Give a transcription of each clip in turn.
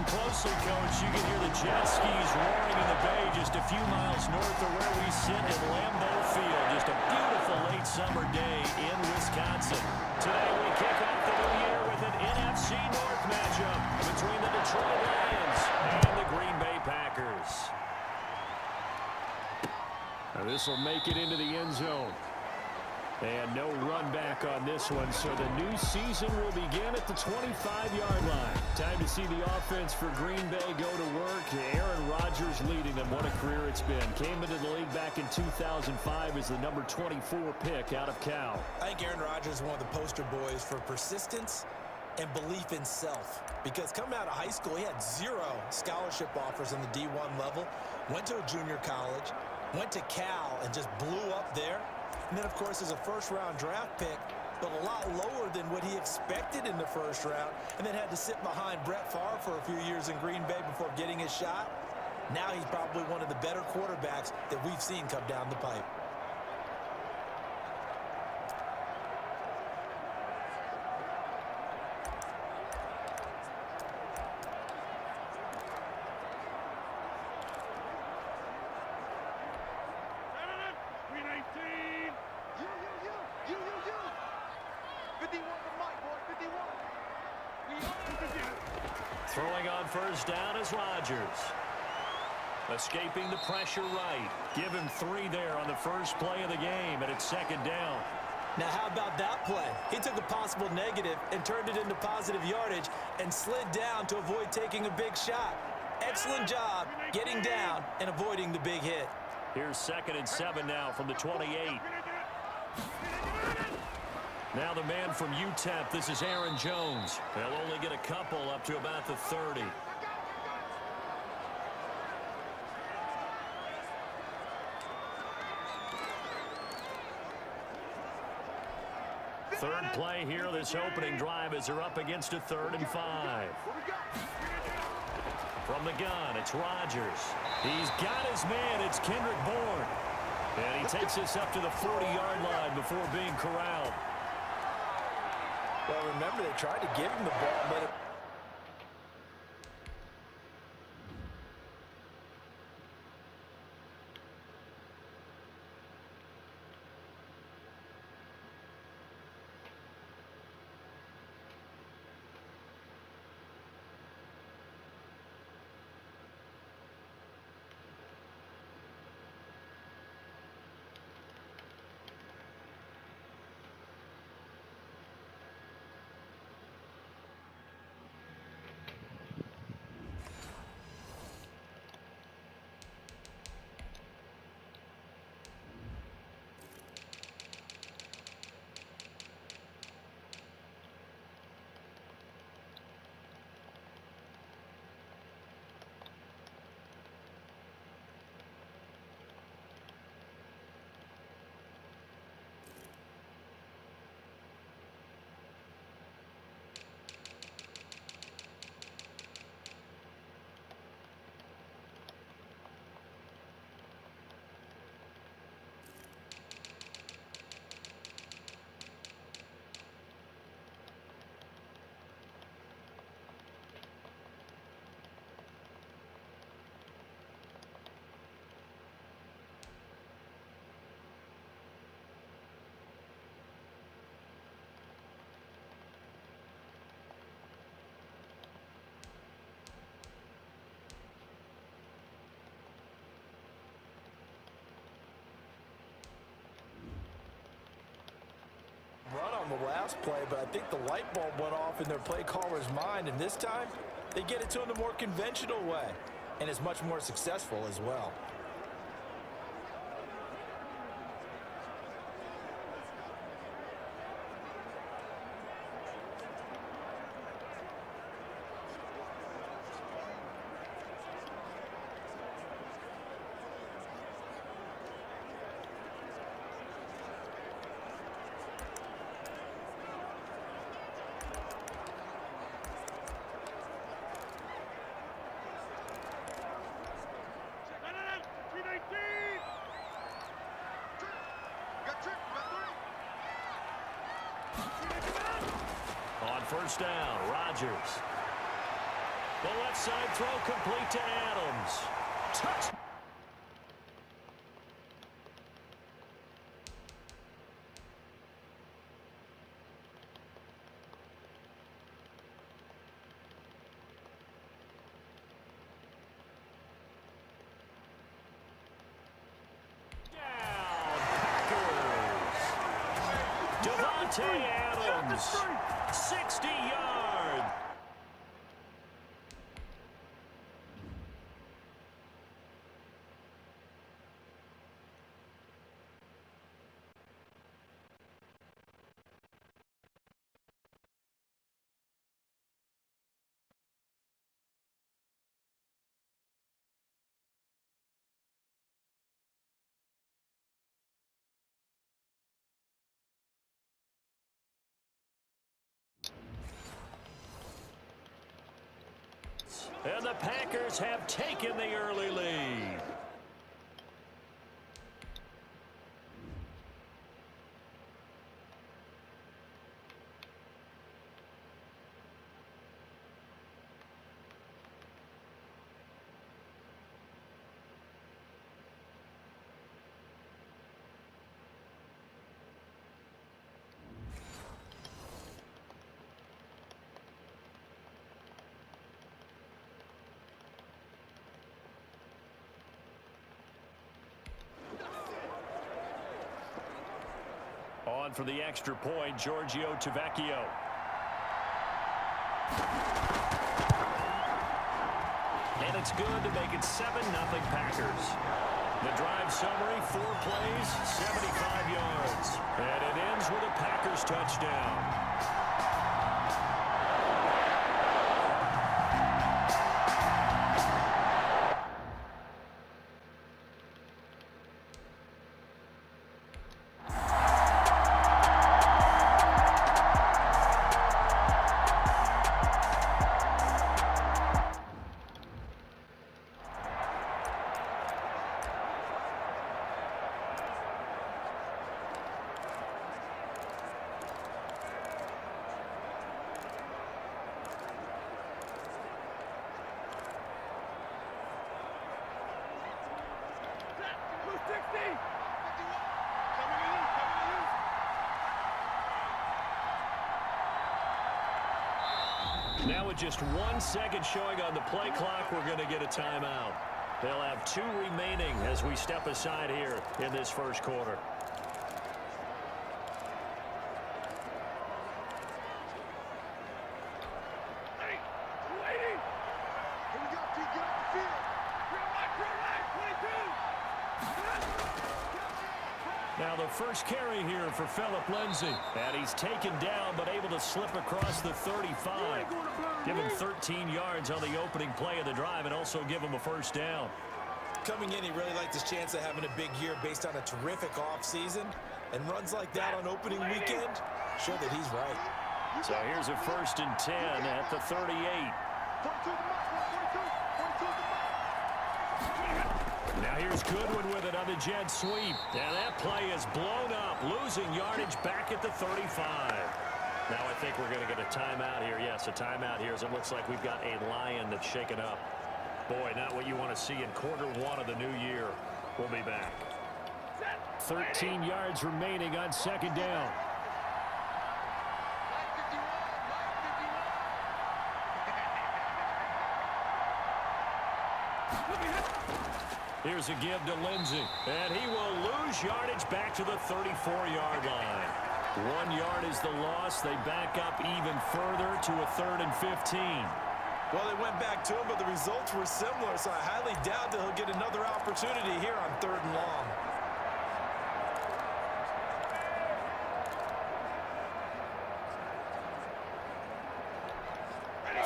closely, Coach, you can hear the jet skis roaring in the bay just a few miles north of where we sit at Lambeau Field. Just a beautiful late summer day in Wisconsin. Today we kick off the new year with an NFC North matchup between the Detroit Lions and the Green Bay Packers. Now this will make it into the end zone. And no run back on this one, so the new season will begin at the 25-yard line. Time to see the offense for Green Bay go to work. Aaron Rodgers leading them. What a career it's been. Came into the league back in 2005 as the number 24 pick out of Cal. I think Aaron Rodgers is one of the poster boys for persistence and belief in self. Because coming out of high school, he had 0 scholarship offers in the D1 level. Went to a junior college, went to Cal, and just blew up there. And then, of course, as a first-round draft pick, but a lot lower than what he expected in the first round, and then had to sit behind Brett Favre for a few years in Green Bay before getting his shot. Now he's probably one of the better quarterbacks that we've seen come down the pipe. Throwing on first down is Rodgers. Escaping the pressure right. Give him 3 there on the first play of the game, and it's second down. Now, how about that play? He took a possible negative and turned it into positive yardage and slid down to avoid taking a big shot. Excellent job getting down and avoiding the big hit. Here's 2nd and 7 now from the 28. Now the man from UTEP, this is Aaron Jones. They'll only get a couple up to about the 30. Third play here, this opening drive as they're up against a 3rd and 5. From the gun, it's Rodgers. He's got his man, it's Kendrick Bourne. And he takes us up to the 40-yard line before being corralled. Well, remember, they tried to give him the ball, but run on the last play, but I think the light bulb went off in their play caller's mind, and this time they get it to him the more conventional way, and it's much more successful as well. On first down, Rodgers. The left side throw complete to Adams. Touch. Adams, 60 yards. And the Packers have taken the early lead. On for the extra point, Giorgio Tavecchio. And it's good to make it 7-0 Packers. The drive summary, 4 plays, 75 yards. And it ends with a Packers touchdown. Now with just 1 second showing on the play clock, we're going to get a timeout. They'll have 2 remaining as we step aside here in this first quarter. Now the first carry here for Phillip Lindsey. And he's taken down but able to slip across the 35. Give him 13 yards on the opening play of the drive and also give him a first down. Coming in, he really liked his chance of having a big year based on a terrific offseason. And runs like that on opening weekend show that he's right. So here's a 1st and 10 at the 38. Now here's Goodwin with it on the jet sweep. And that play is blown up, losing yardage back at the 35. Now I think we're going to get a timeout here. Yes, a timeout here as it looks like we've got a lion that's shaken up. Boy, not what you want to see in quarter 1 of the new year. We'll be back. 13 yards remaining on 2nd down. Here's a give to Lindsey, and he will lose yardage back to the 34-yard line. 1 yard is the loss. They back up even further to a 3rd and 15. Well, they went back to him, but the results were similar, so I highly doubt that he'll get another opportunity here on 3rd and long.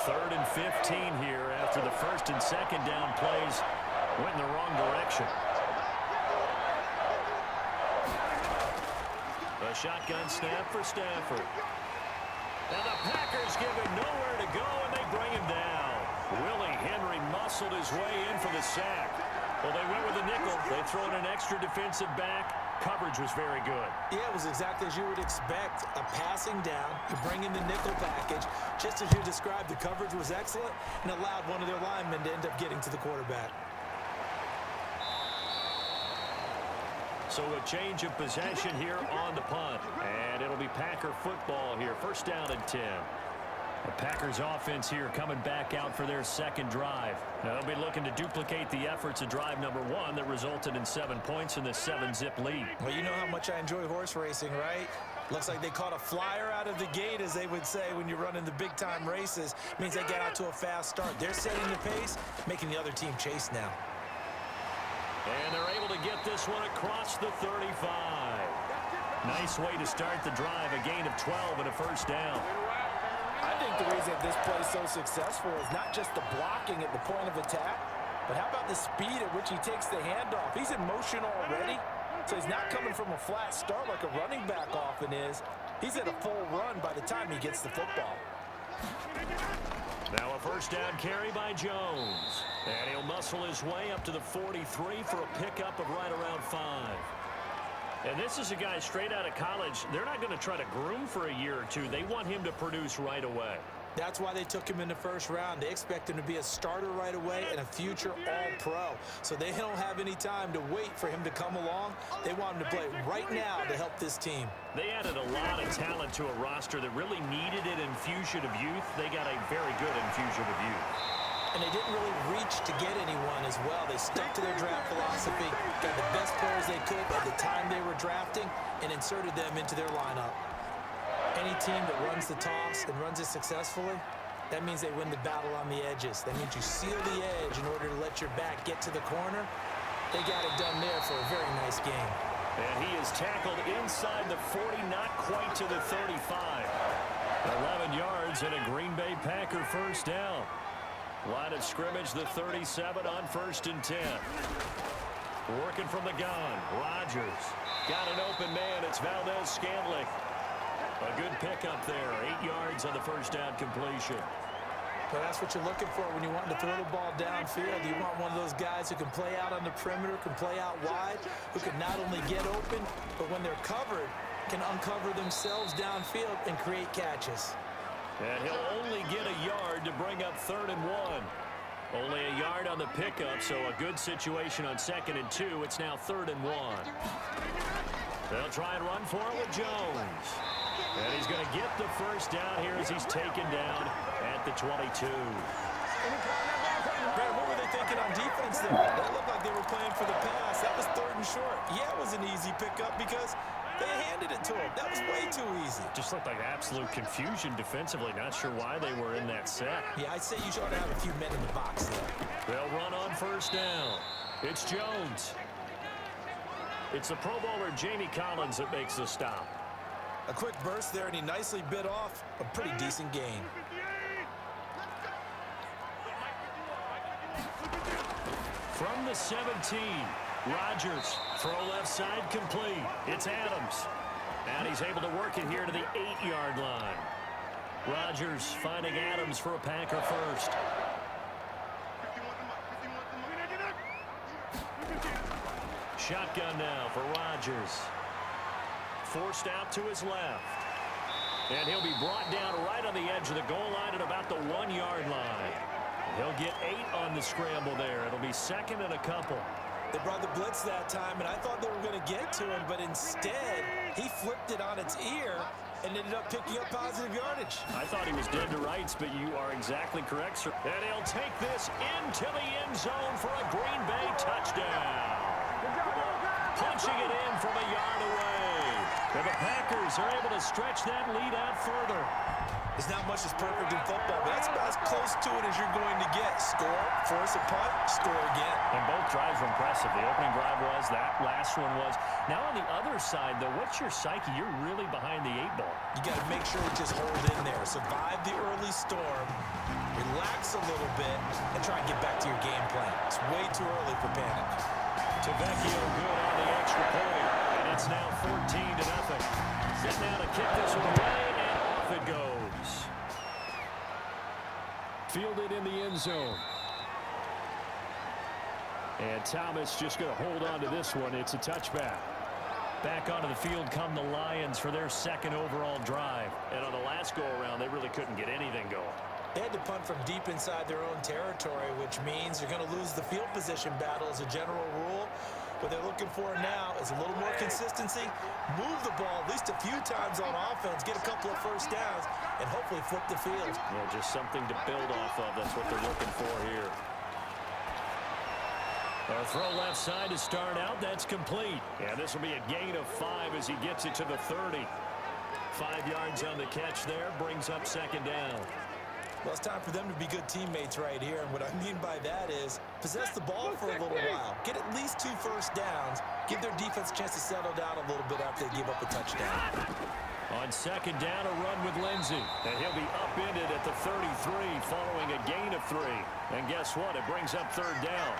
Third and 15 here after the 1st and 2nd down plays went in the wrong direction. A shotgun snap for Stafford. And the Packers give him nowhere to go, and they bring him down. Willie Henry muscled his way in for the sack. Well, they went with a nickel. They throw in an extra defensive back. Coverage was very good. Yeah, it was exactly as you would expect. A passing down, you bring in the nickel package. Just as you described, the coverage was excellent and allowed one of their linemen to end up getting to the quarterback. So a change of possession here on the punt. And it'll be Packer football here. First down and 10. The Packers offense here coming back out for their second drive. Now they'll be looking to duplicate the efforts of drive number 1 that resulted in 7 points in the 7-zip lead. Well, you know how much I enjoy horse racing, right? Looks like they caught a flyer out of the gate, as they would say when you're running the big-time races. Means they get out to a fast start. They're setting the pace, making the other team chase now. And they're able to get this one across the 35. Nice way to start the drive, a gain of 12 and a first down. I think the reason this play is so successful is not just the blocking at the point of attack, but how about the speed at which he takes the handoff? He's in motion already, so he's not coming from a flat start like a running back often is. He's at a full run by the time he gets the football. Now a first down carry by Jones. And he'll muscle his way up to the 43 for a pickup of right around 5. And this is a guy straight out of college. They're not going to try to groom for a year or two. They want him to produce right away. That's why they took him in the first round. They expect him to be a starter right away and a future All-Pro. So they don't have any time to wait for him to come along. They want him to play right now to help this team. They added a lot of talent to a roster that really needed an infusion of youth. They got a very good infusion of youth. And they didn't really reach to get anyone as well. They stuck to their draft philosophy, got the best players they could at the time they were drafting, and inserted them into their lineup. Any team that runs the toss and runs it successfully, that means they win the battle on the edges. That means you seal the edge in order to let your back get to the corner. They got it done there for a very nice game. And he is tackled inside the 40, not quite to the 35. 11 yards and a Green Bay Packer first down. Line of scrimmage, the 37 on 1st and 10. Working from the gun, Rodgers. Got an open man, it's Valdez-Scantling. A good pickup there, 8 yards on the first down completion. Well, that's what you're looking for when you want to throw the ball downfield. You want one of those guys who can play out on the perimeter, can play out wide, who can not only get open, but when they're covered, can uncover themselves downfield and create catches. And he'll only get a yard to bring up 3rd and 1. Only a yard on the pickup, so a good situation on 2nd and 2. It's now 3rd and 1. They'll try and run for it with Jones. And he's going to get the first down here as he's taken down at the 22. Brad, what were they thinking on defense there? That looked like they were playing for the pass. That was 3rd and short. Yeah, it was an easy pickup because they handed it to him. That was way too easy. Just looked like absolute confusion defensively. Not sure why they were in that set. Yeah, I'd say you ought to have a few men in the box there. They'll run on first down. It's Jones. It's the Pro Bowler Jamie Collins that makes the stop. A quick burst there, and he nicely bit off a pretty decent gain. From the 17, Rodgers, throw left side complete. It's Adams. And he's able to work it here to the 8-yard line. Rodgers finding Adams for a Packer first. Shotgun now for Rodgers. Forced out to his left. And he'll be brought down right on the edge of the goal line at about the 1-yard line. He'll get 8 on the scramble there. It'll be 2nd and a couple. They brought the blitz that time, and I thought they were going to get to him, but instead, he flipped it on its ear and ended up picking up positive yardage. I thought he was dead to rights, but you are exactly correct, sir. And he'll take this into the end zone for a Green Bay touchdown. Punching it in from a yard away. And the Packers are able to stretch that lead out further. There's not much that's perfect in football, but that's about as close to it as you're going to get. Score, force a punt, score again. And both drives were impressive. The opening drive was, that last one was. Now on the other side, though, what's your psyche? You're really behind the 8 ball. You got to make sure you just hold in there. Survive the early storm, relax a little bit, and try and get back to your game plan. It's way too early for panic. Tavecchio good on the extra point. And it's now 14-0. Set now to kick this one away, and off it goes. Fielded in the end zone. And Thomas just going to hold on to this one. It's a touchback. Back onto the field come the Lions for their second overall drive. And on the last go-around, they really couldn't get anything going. They had to punt from deep inside their own territory, which means you're going to lose the field position battle as a general rule. What they're looking for now is a little more consistency, move the ball at least a few times on offense, get a couple of first downs, and hopefully flip the field. Yeah, just something to build off of. That's what they're looking for here. A throw left side to start out. That's complete. Yeah, this will be a gain of 5 as he gets it to the 30. 5 yards on the catch there, brings up second down. Well, it's time for them to be good teammates right here, and what I mean by that is possess the ball for a little while, get at least 2 first downs, give their defense a chance to settle down a little bit after they give up a touchdown. On second down, a run with Lindsey. And he'll be upended at the 33 following a gain of 3. And guess what? It brings up third down.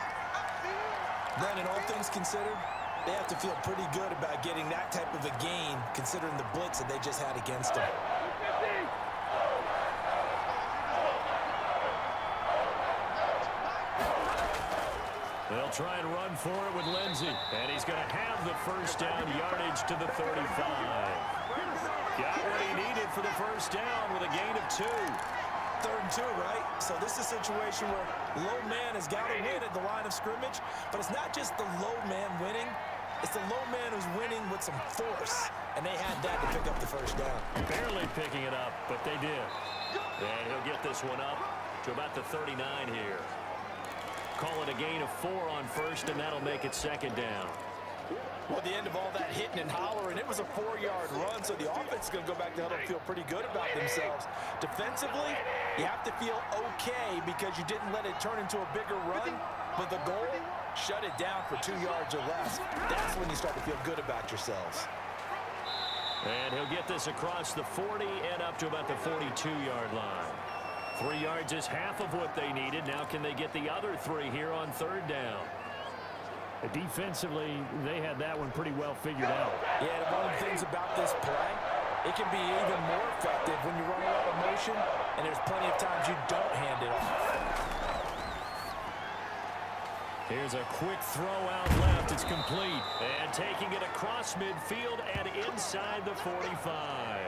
Brandon, all things considered, they have to feel pretty good about getting that type of a gain considering the blitz that they just had against them. They'll try and run for it with Lindsey. And he's going to have the first down, yardage to the 35. Got what he needed for the first down with a gain of 2. 3rd and 2, right? So this is a situation where low man has got to win at the line of scrimmage, but it's not just the low man winning. It's the low man who's winning with some force, and they had that to pick up the first down. Barely picking it up, but they did. And he'll get this one up to about the 39 here. Call it a gain of 4 on first, and that'll make it second down. Well, at the end of all that hitting and hollering, it was a 4-yard run, so the offense is going to go back to huddle and feel pretty good about themselves. Defensively, you have to feel okay because you didn't let it turn into a bigger run, but the goal, shut it down for 2 yards or less. That's when you start to feel good about yourselves. And he'll get this across the 40 and up to about the 42-yard line. 3 yards is half of what they needed. Now can they get the other 3 here on third down? Defensively, they had that one pretty well figured out. Yeah, and one of the things about this play, it can be even more effective when you run a lot of motion, and there's plenty of times you don't hand it off. Here's a quick throw out left. It's complete. And taking it across midfield and inside the 45.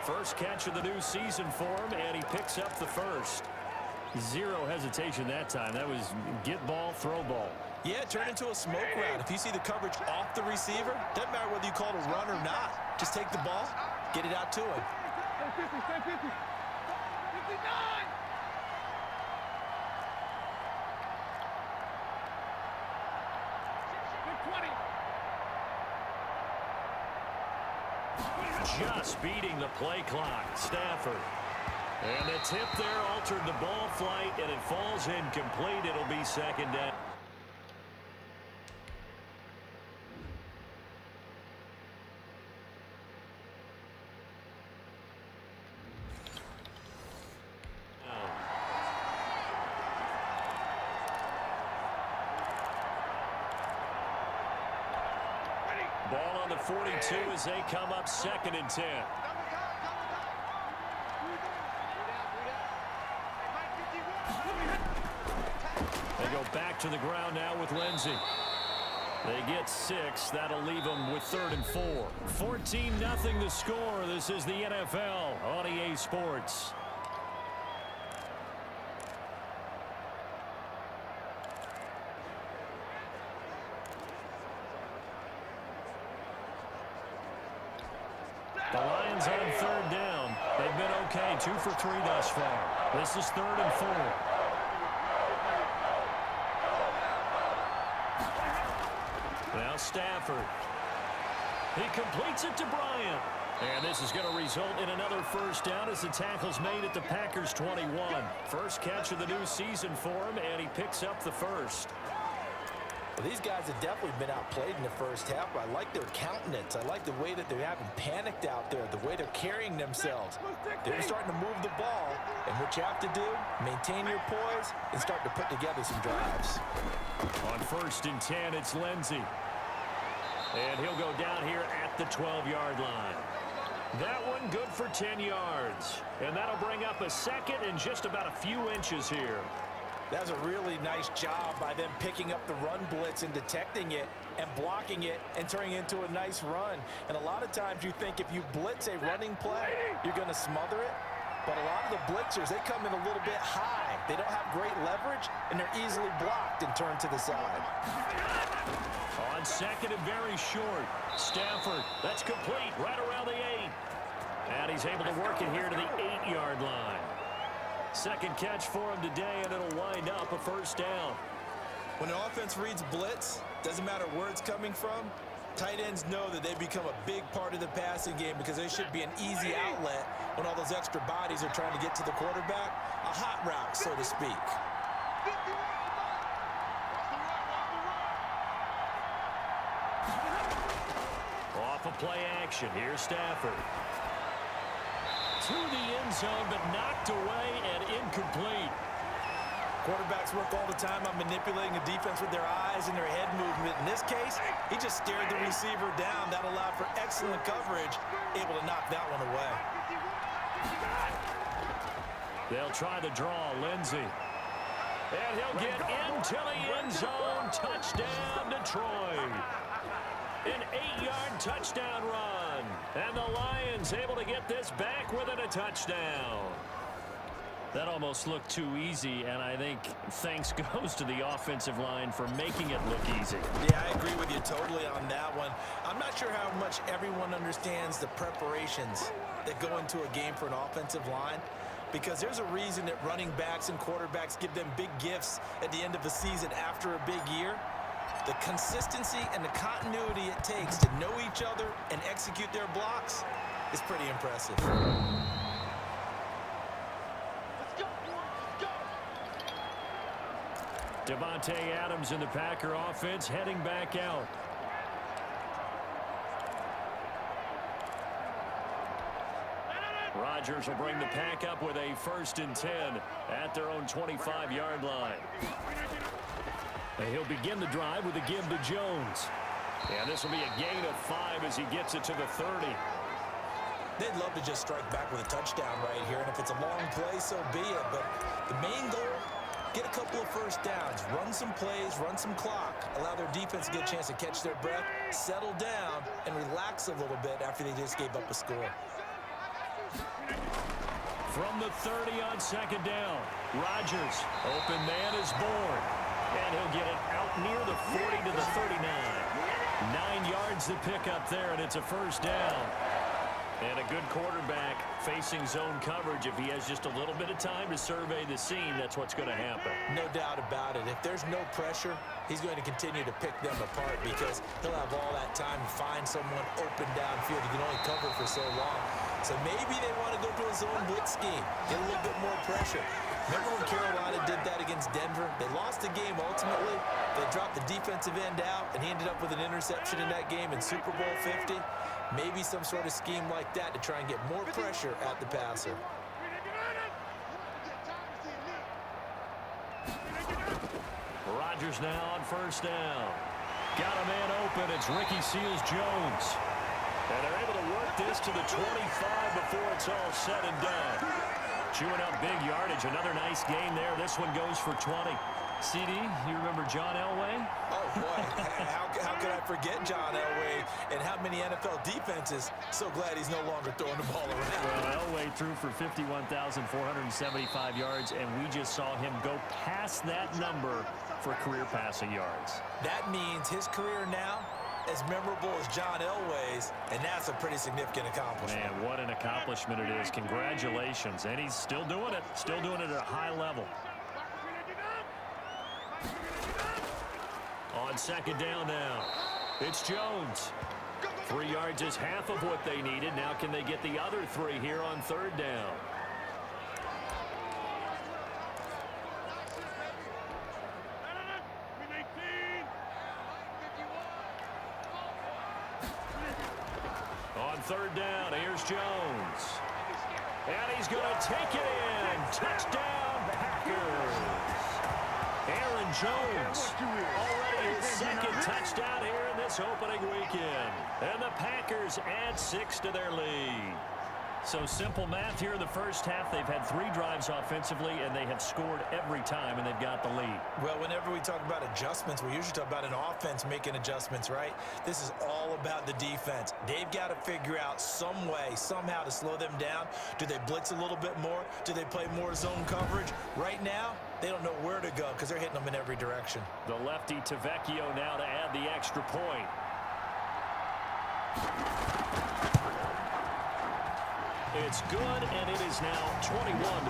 First catch of the new season for him, and he picks up the first. 0 hesitation that time. That was get ball, throw ball. Yeah, turn into a smoke round. If you see the coverage off the receiver, doesn't matter whether you call it a run or not. Just take the ball, get it out to him. 59! Just beating the play clock. Stafford. And the tip there altered the ball flight, and it falls incomplete. It'll be second down. Ball on the 42 as they come up second and 10. They go back to the ground now with Lindsey. They get 6. That'll leave them with 3rd and 4. 14-0 the score. This is the NFL on EA Sports. The Lions on 3rd down. They've been okay. 2 for 3 thus far. This is 3rd and 4. Now Stafford. He completes it to Bryant. And this is going to result in another first down as the tackle's made at the Packers' 21. First catch of the new season for him, and he picks up the first. Well, these guys have definitely been outplayed in the first half, but I like their countenance. I like the way that they haven't panicked out there, the way they're carrying themselves. They're starting to move the ball, and what you have to do, maintain your poise and start to put together some drives. On 1st and 10, it's Lindsey. And he'll go down here at the 12-yard line. That one good for 10 yards. And that'll bring up a second and just about a few inches here. That's a really nice job by them picking up the run blitz and detecting it and blocking it and turning it into a nice run. And a lot of times you think if you blitz a running play, you're going to smother it. But a lot of the blitzers, they come in a little bit high. They don't have great leverage, and they're easily blocked and turned to the side. On second and very short. Stafford, that's complete right around the 8. And he's able to work it here to the 8-yard line. Second catch for him today, and it'll wind up a first down. When the offense reads blitz, doesn't matter where it's coming from, tight ends know that they become a big part of the passing game because they should be an easy outlet when all those extra bodies are trying to get to the quarterback. A hot route, so to speak. Off of play action, here's Stafford. To the end zone, but knocked away and incomplete. Quarterbacks work all the time on manipulating the defense with their eyes and their head movement. In this case, he just stared the receiver down. That allowed for excellent coverage, able to knock that one away. They'll try to draw Lindsey. And he'll get into the end zone. Touchdown, Detroit. An 8-yard touchdown run. And the Lions able to get this back within a touchdown. That almost looked too easy, and I think thanks goes to the offensive line for making it look easy. Yeah, I agree with you totally on that one. I'm not sure how much everyone understands the preparations that go into a game for an offensive line, because there's a reason that running backs and quarterbacks give them big gifts at the end of a season after a big year. The consistency and the continuity it takes to know each other and execute their blocks is pretty impressive. Devontae Adams in the Packer offense heading back out. Rodgers will bring the Pack up with a 1st and 10 at their own 25-yard line. And he'll begin the drive with a give to Jones. And this will be a gain of 5 as he gets it to the 30. They'd love to just strike back with a touchdown right here, and if it's a long play, so be it. But the main goal, get a couple of first downs, run some plays, run some clock, allow their defense to get a chance to catch their breath, settle down, and relax a little bit after they just gave up a score. From the 30 on 2nd down, Rodgers, open man is born. And he'll get it out near the 40 to the 39. 9 yards to pick up there, and it's a first down. And a good quarterback facing zone coverage. If he has just a little bit of time to survey the scene, that's what's going to happen. No doubt about it. If there's no pressure, he's going to continue to pick them apart because he'll have all that time to find someone open downfield. He can only cover for so long. So maybe they want to go to a zone blitz scheme, get a little bit more pressure. Remember when Carolina did that against Denver? They lost the game ultimately. They dropped the defensive end out, and he ended up with an interception in that game in Super Bowl 50. Maybe some sort of scheme like that to try and get more pressure at the passer. Rodgers now on 1st down. Got a man open. It's Ricky Seals-Jones. And they're able to work this to the 25 before it's all said and done. Chewing up big yardage. Another nice game there. This one goes for 20. CD, you remember John Elway? Oh, boy. How could I forget John Elway and how many NFL defenses? So glad he's no longer throwing the ball around. Well, Elway threw for 51,475 yards, and we just saw him go past that number for career passing yards. That means his career now as memorable as John Elway's, and that's a pretty significant accomplishment. Man, what an accomplishment it is. Congratulations. And he's still doing it at a high level. On 2nd down now, it's Jones. 3 yards is half of what they needed. Now can they get the other 3 here on 3rd down? On 3rd down, here's Jones. And he's going to take it in. Touchdown, Packers. Aaron Jones, already his 2nd touchdown here in this opening weekend. And the Packers add 6 to their lead. So simple math here in the first half. They've had 3 drives offensively, and they have scored every time, and they've got the lead. Well, whenever we talk about adjustments, we usually talk about an offense making adjustments, right? This is all about the defense. They've got to figure out some way, somehow to slow them down. Do they blitz a little bit more? Do they play more zone coverage? Right now, they don't know where to go because they're hitting them in every direction. The lefty to Vecchio now to add the extra point. It's good, and it is now 21-7.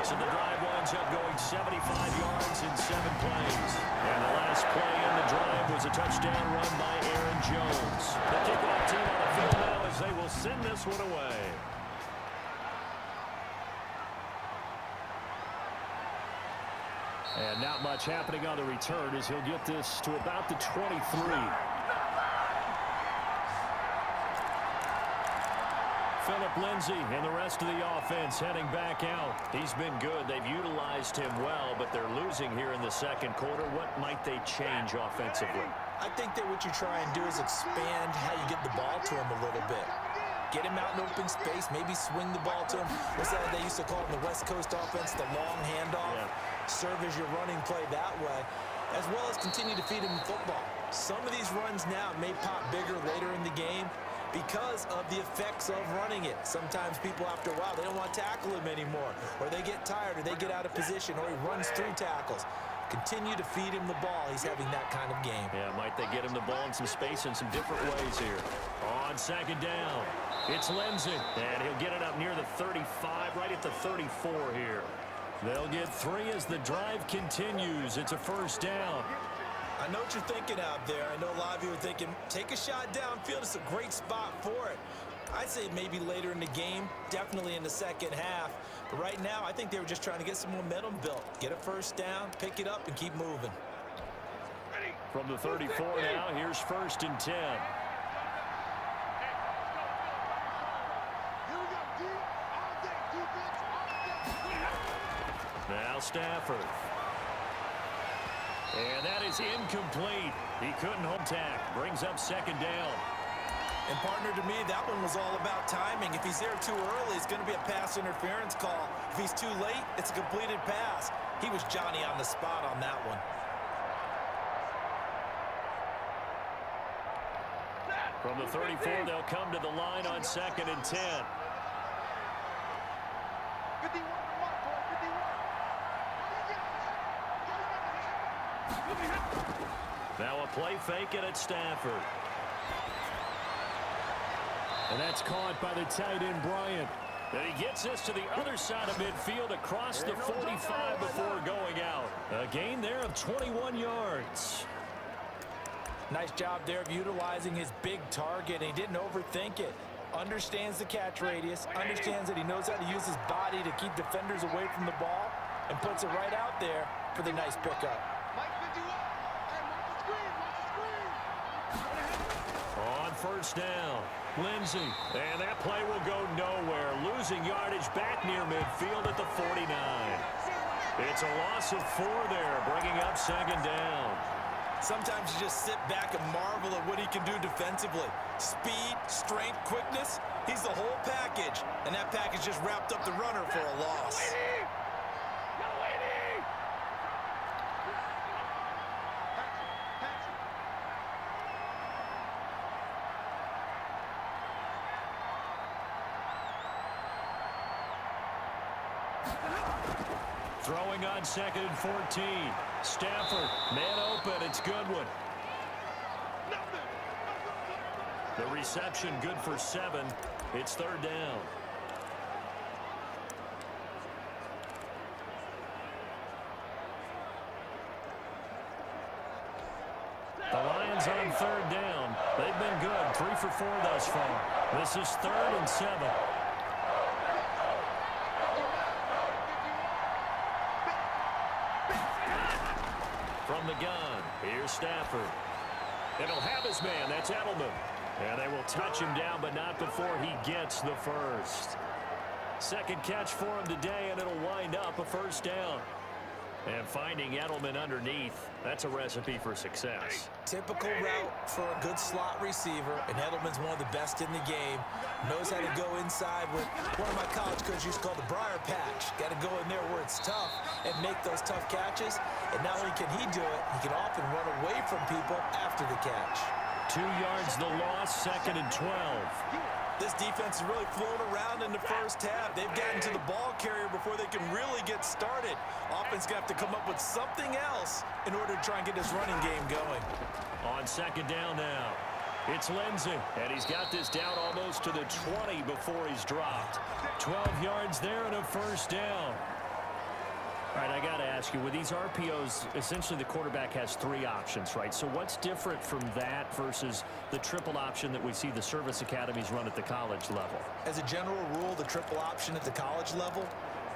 So the drive winds up going 75 yards in 7 plays. And the last play in the drive was a touchdown run by Aaron Jones. The kickoff team on the field now as they will send this one away. And not much happening on the return as he'll get this to about the 23. Phillip Lindsey and the rest of the offense heading back out. He's been good. They've utilized him well, but they're losing here in the second quarter. What might they change offensively? I think that what you try and do is expand how you get the ball to him a little bit. Get him out in open space, maybe swing the ball to him. What's that they used to call it in the West Coast offense, the long handoff? Yeah. Serve as your running play that way, as well as continue to feed him football. Some of these runs now may pop bigger later in the game because of the effects of running it. Sometimes people, after a while, they don't want to tackle him anymore, or they get tired, or they get out of position, or he runs through tackles. Continue to feed him the ball. He's having that kind of game. Yeah, might they get him the ball in some space in some different ways here. On second down, it's Lindsey, and he'll get it up near the 35, right at the 34 here. They'll get 3 as the drive continues. It's a first down. I know what you're thinking out there. I know a lot of you are thinking, take a shot downfield. It's a great spot for it. I'd say maybe later in the game, definitely in the second half. But right now, I think they were just trying to get some momentum built. Get a first down, pick it up, and keep moving. From the 34 now, here's 1st and 10. Now Stafford. And that is incomplete. He couldn't hold tack. Brings up second down. And partner, to me, that one was all about timing. If he's there too early, it's going to be a pass interference call. If he's too late, it's a completed pass. He was Johnny on the spot on that one. From the 34, they'll come to the line on 2nd and 10. Now a play fake and it's Stafford. And that's caught by the tight end, Bryant. And he gets this to the other side of midfield across the 45 before going out. A gain there of 21 yards. Nice job there of utilizing his big target. He didn't overthink it. Understands the catch radius. Understands that he knows how to use his body to keep defenders away from the ball. And puts it right out there for the nice pickup. On first down, Lindsey. And that play will go nowhere. Losing yardage back near midfield at the 49. It's a loss of 4 there, bringing up second down. Sometimes you just sit back and marvel at what he can do defensively. Speed, strength, quickness. He's the whole package. And that package just wrapped up the runner for a loss. Throwing on 2nd and 14. Stafford, man open, it's Goodwin. The reception good for 7. It's 3rd down. The Lions on 3rd down. They've been good, 3 for 4 thus far. This is 3rd and 7. From the gun, here's Stafford. And he'll have his man, that's Edelman. And they will touch him down, but not before he gets the first. Second catch for him today, and it'll wind up a first down. And finding Edelman underneath, that's a recipe for success. Typical route for a good slot receiver, and Edelman's one of the best in the game. Knows how to go inside with one of my college coaches used to call the briar patch. Got to go in there where it's tough and make those tough catches. And not only can he do it, he can often run away from people after the catch. 2 yards the loss, 2nd and 12. This defense is really flown around in the first half. They've gotten to the ball carrier before they can really get started. Offense got to come up with something else in order to try and get this running game going. On 2nd down now, it's Lindsey. And he's got this down almost to the 20 before he's dropped. 12 yards there and a 1st down. All right, I got to ask you, with these RPOs, essentially the quarterback has 3 options, right? So what's different from that versus the triple option that we see the service academies run at the college level? As a general rule, the triple option at the college level,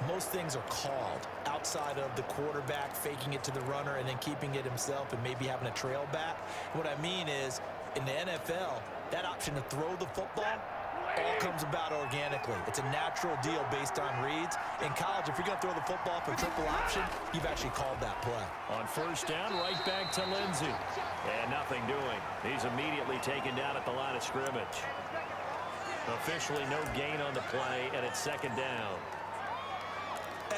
most things are called outside of the quarterback faking it to the runner and then keeping it himself and maybe having a trail back. What I mean is, in the NFL, that option to throw the football all comes about organically. It's a natural deal based on reads. In college, if you're going to throw the football for triple option, you've actually called that play. On 1st down, right back to Lindsey. And nothing doing. He's immediately taken down at the line of scrimmage. Officially no gain on the play, and it's 2nd down.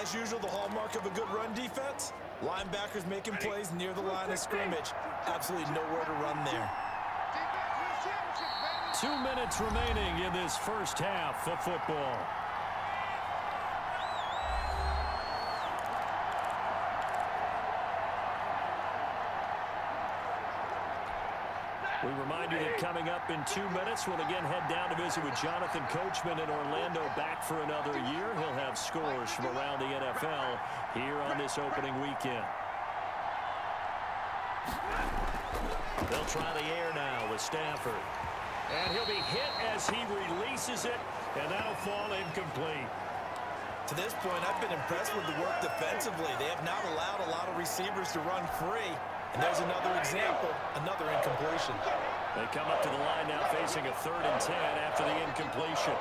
As usual, the hallmark of a good run defense, linebackers making plays near the line of scrimmage. Absolutely nowhere to run there. 2 minutes remaining in this first half of football. We remind you that coming up in 2 minutes, we'll again head down to visit with Jonathan Coachman in Orlando, back for another year. He'll have scores from around the NFL here on this opening weekend. They'll try the air now with Stafford. And he'll be hit as he releases it, and that'll fall incomplete. To this point, I've been impressed with the work defensively. They have not allowed a lot of receivers to run free. And there's another example, another incompletion. They come up to the line now facing a 3rd and 10 after the incompletion.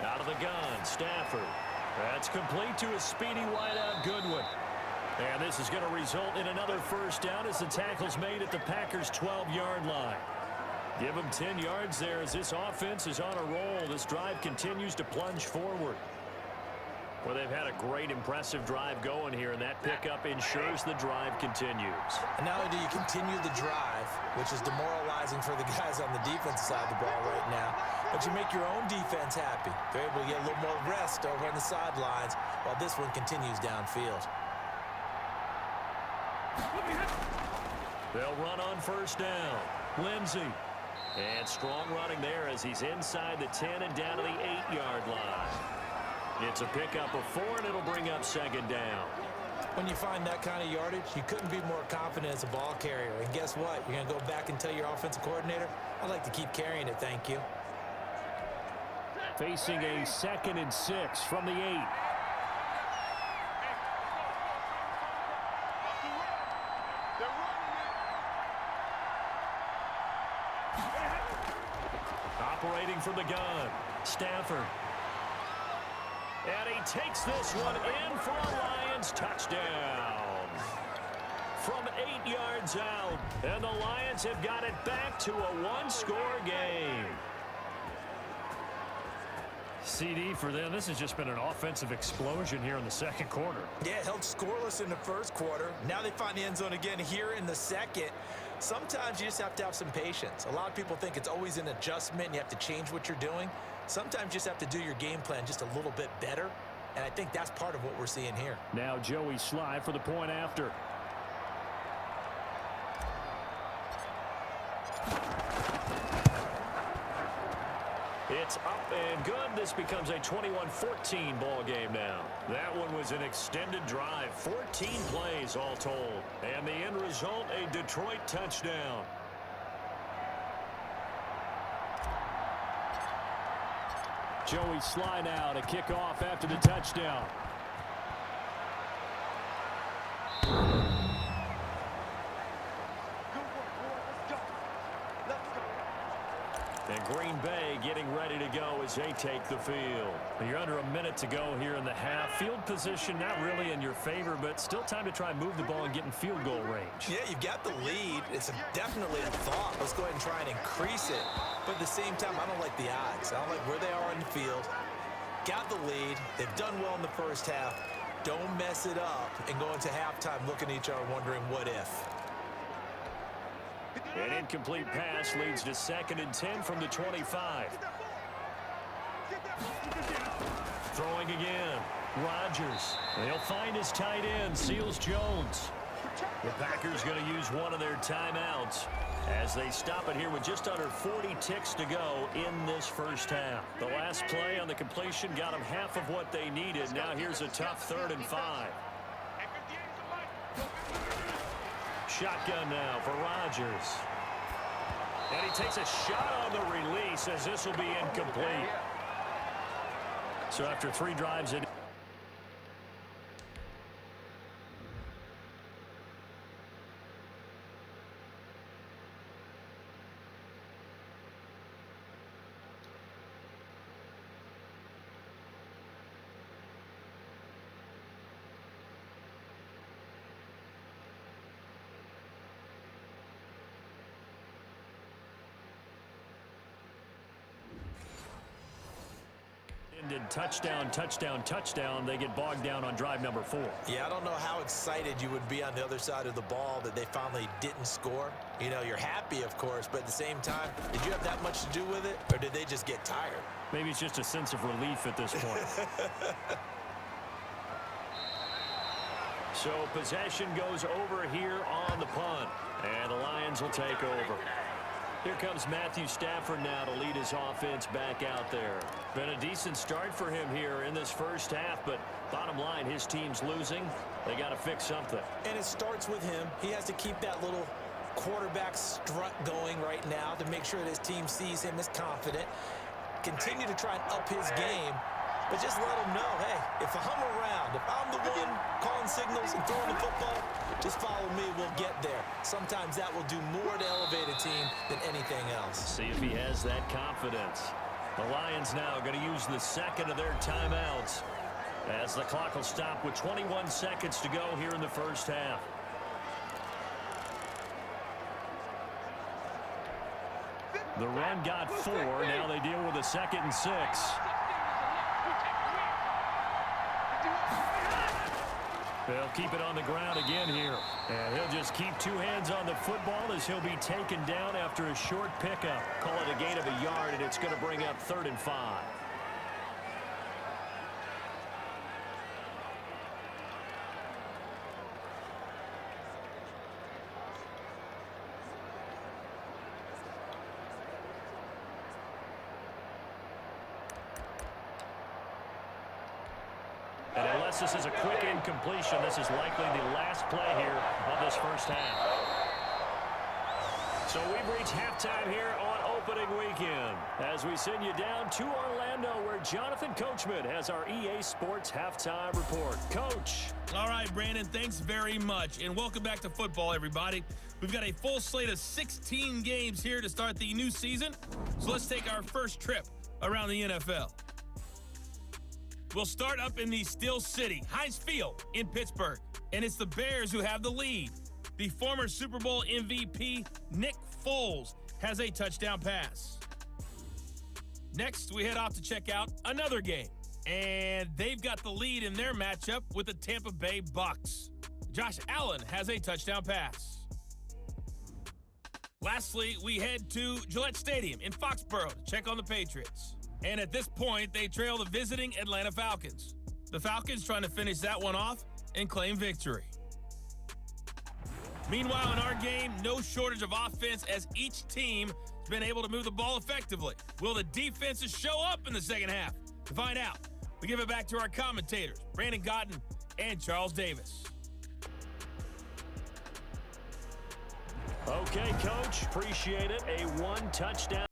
Out of the gun, Stafford. That's complete to a speedy wideout Goodwin. And this is going to result in another 1st down as the tackle's made at the Packers' 12-yard line. Give them 10 yards there as this offense is on a roll. This drive continues to plunge forward. Well, they've had a great, impressive drive going here, and that pickup ensures the drive continues. And not only do you continue the drive, which is demoralizing for the guys on the defensive side of the ball right now, but you make your own defense happy. They're able to get a little more rest over on the sidelines while this one continues downfield. They'll run on 1st down. Lindsey. And strong running there as he's inside the 10 and down to the 8-yard line. It's a pickup of 4, and it'll bring up 2nd down. When you find that kind of yardage, you couldn't be more confident as a ball carrier. And guess what? You're going to go back and tell your offensive coordinator, I'd like to keep carrying it, thank you. Facing a 2nd and 6 from the 8. Operating from the gun, Stafford. And he takes this one in for a Lions touchdown. From 8 yards out, and the Lions have got it back to a 1-score game. CD for them. This has just been an offensive explosion here in the 2nd quarter. Yeah, held scoreless in the 1st quarter. Now they find the end zone again here in the 2nd. Sometimes you just have to have some patience. A lot of people think it's always an adjustment. You have to change what you're doing. Sometimes you just have to do your game plan just a little bit better. And I think that's part of what we're seeing here. Now Joey Sly for the point after. It's up and good. This becomes a 21-14 ball game now. That one was an extended drive, 14 plays all told. And the end result, a Detroit touchdown. Joey Sly now to kick off after the touchdown. And Green Bay getting ready to go as they take the field. You're under a minute to go here in the half. Field position not really in your favor, but still time to try and move the ball and get in field goal range. Yeah, you've got the lead. It's definitely a thought. Let's go ahead and try and increase it. But at the same time, I don't like the odds. I don't like where they are on the field. Got the lead. They've done well in the first half. Don't mess it up and go into halftime looking at each other wondering what if. An incomplete pass leads to 2nd and 10 from the 25. Throwing again. Rodgers. They'll find his tight end, Seals Jones. The Packers going to use one of their timeouts as they stop it here with just under 40 ticks to go in this first half. The last play on the completion got them half of what they needed. Now here's a tough 3rd and 5. Shotgun now for Rodgers. And he takes a shot on the release as this will be incomplete. So after 3 drives in. Touchdown, touchdown, touchdown. They get bogged down on drive number 4. Yeah, I don't know how excited you would be on the other side of the ball that they finally didn't score. You know, you're happy, of course, but at the same time, did you have that much to do with it, or did they just get tired? Maybe it's just a sense of relief at this point. So possession goes over here on the punt, and the Lions will take over. Here comes Matthew Stafford now to lead his offense back out there. Been a decent start for him here in this first half, but bottom line, his team's losing. They got to fix something. And it starts with him. He has to keep that little quarterback strut going right now to make sure that his team sees him as confident. Continue to try and up his game, but just let him know, hey, if I'm around, if I'm the one calling signals and throwing the football, just follow me, we'll get there. Sometimes that will do more to elevate a team than anything else. See if he has that confidence. The Lions now going to use the 2nd of their timeouts as the clock will stop with 21 seconds to go here in the first half. The run got 4. Now they deal with a 2nd and 6. They'll keep it on the ground again here. And he'll just keep 2 hands on the football as he'll be taken down after a short pickup. Call it a gain of a yard, and it's going to bring up 3rd and 5. And unless this is a quick incompletion, this is likely the last play here of this first half. So we've reached halftime here on opening weekend as we send you down to Orlando where Jonathan Coachman has our EA Sports halftime report. Coach. All right, Brandon, thanks very much. And welcome back to football, everybody. We've got a full slate of 16 games here to start the new season. So let's take our first trip around the NFL. We'll start up in the Steel City, Heinz Field in Pittsburgh. And it's the Bears who have the lead. The former Super Bowl MVP, Nick Foles, has a touchdown pass. Next, we head off to check out another game. And they've got the lead in their matchup with the Tampa Bay Bucks. Josh Allen has a touchdown pass. Lastly, we head to Gillette Stadium in Foxborough to check on the Patriots. And at this point, they trail the visiting Atlanta Falcons. The Falcons trying to finish that one off and claim victory. Meanwhile, in our game, no shortage of offense as each team has been able to move the ball effectively. Will the defenses show up in the second half? To find out, we give it back to our commentators, Brandon Gotten and Charles Davis. Okay, Coach, appreciate it. A 1-touchdown.